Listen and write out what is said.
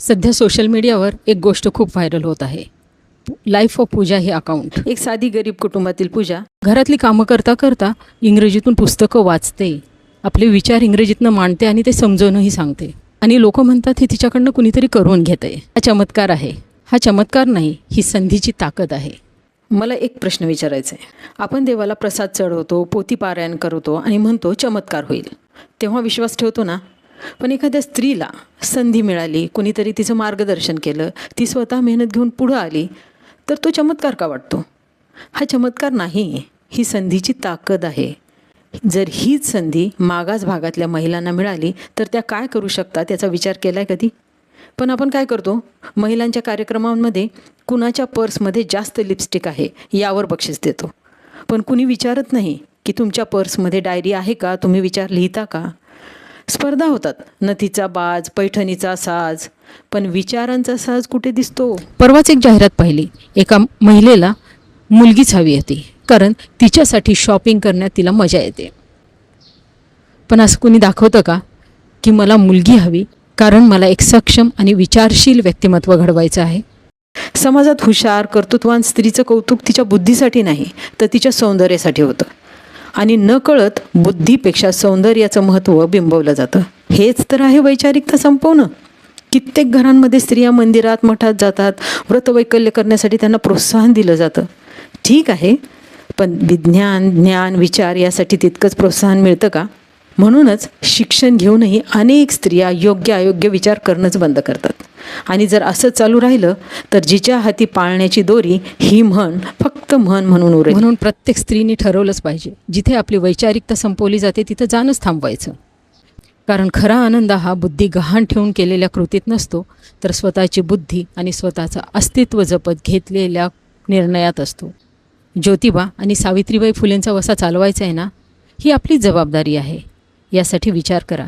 सध्या सोशल मीडियावर एक गोष्ट खूप व्हायरल होत आहे. लाईफ ऑफ पूजा हे अकाउंट. एक साधी गरीब कुटुंबातील पूजा घरातली कामं करता करता इंग्रजीतून पुस्तकं वाचते, आपले विचार इंग्रजीतनं मांडते आणि ते समजवूनही सांगते. आणि लोक म्हणतात हे तिच्याकडनं कुणीतरी करून घेतंय. हा चमत्कार आहे. हा चमत्कार नाही, ही संधीची ताकद आहे. मला एक प्रश्न विचारायचा आहे. आपण देवाला प्रसाद चढवतो, पोथी पारायण करतो आणि म्हणतो चमत्कार होईल, तेव्हा विश्वास ठेवतो ना. पण एखाद्या स्त्रीला संधी मिळाली, कोणीतरी तिचं मार्गदर्शन केलं, ती स्वतः मेहनत घेऊन पुढं आली, तर तो चमत्कार का वाटतो? हा चमत्कार नाही, ही संधीची ताकद आहे. जर हीच संधी मागास भागातल्या महिलांना मिळाली तर त्या काय करू शकतात याचा विचार केला आहे कधी? पण आपण काय करतो, महिलांच्या कार्यक्रमांमध्ये कुणाच्या पर्समध्ये जास्त लिपस्टिक आहे यावर बक्षीस देतो. पण कुणी विचारत नाही की तुमच्या पर्समध्ये डायरी आहे का, तुम्ही विचार लिहिता का? स्पर्धा होतात, नथीचा बाज, पैठणीचा साज, पण विचारांचा साज कुठे दिसतो? परवाच एक जाहिरात पाहिली. एका महिलेला मुलगीच हवी होती, कारण तिच्यासाठी शॉपिंग करण्यात तिला मजा येते. पण असं कुणी दाखवतं का की मला मुलगी हवी कारण मला एक सक्षम आणि विचारशील व्यक्तिमत्व घडवायचं आहे? समाजात हुशार, कर्तृत्वान स्त्रीचं कौतुक तिच्या बुद्धीसाठी नाही तर तिच्या सौंदर्यासाठी होतं. आणि नकळत बुद्धीपेक्षा सौंदर्याचं महत्त्व बिंबवलं जातं. हेच तर आहे वैचारिकता संपवणं. कित्येक घरांमध्ये स्त्रिया मंदिरात, मठात जातात, व्रतवैकल्य करण्यासाठी त्यांना प्रोत्साहन दिलं जातं. ठीक आहे, पण विज्ञान, ज्ञान, विचार यासाठी तितकंच प्रोत्साहन मिळतं का? म्हणूनच शिक्षण घेऊनही अनेक स्त्रिया योग्य अयोग्य विचार करणंच बंद करतात. आणि जर असं चालू राहिलं तर जिच्या हाती पाळण्याची दोरी ही म्हण फक्त म्हण म्हणून उरेल. म्हणून प्रत्येक स्त्रीने ठरवलंच पाहिजे, जिथे आपली वैचारिकता संपवली जाते तिथं जाणंच थांबवायचं. कारण खरा आनंद हा बुद्धी गहाण ठेवून केलेल्या कृतीत नसतो, तर स्वतःची बुद्धी आणि स्वतःचं अस्तित्व जपत घेतलेल्या निर्णयात असतो. ज्योतिबा आणि सावित्रीबाई फुलेंचा वसा चालवायचा आहे ना, ही आपली जबाबदारी आहे. यासाठी विचार करा.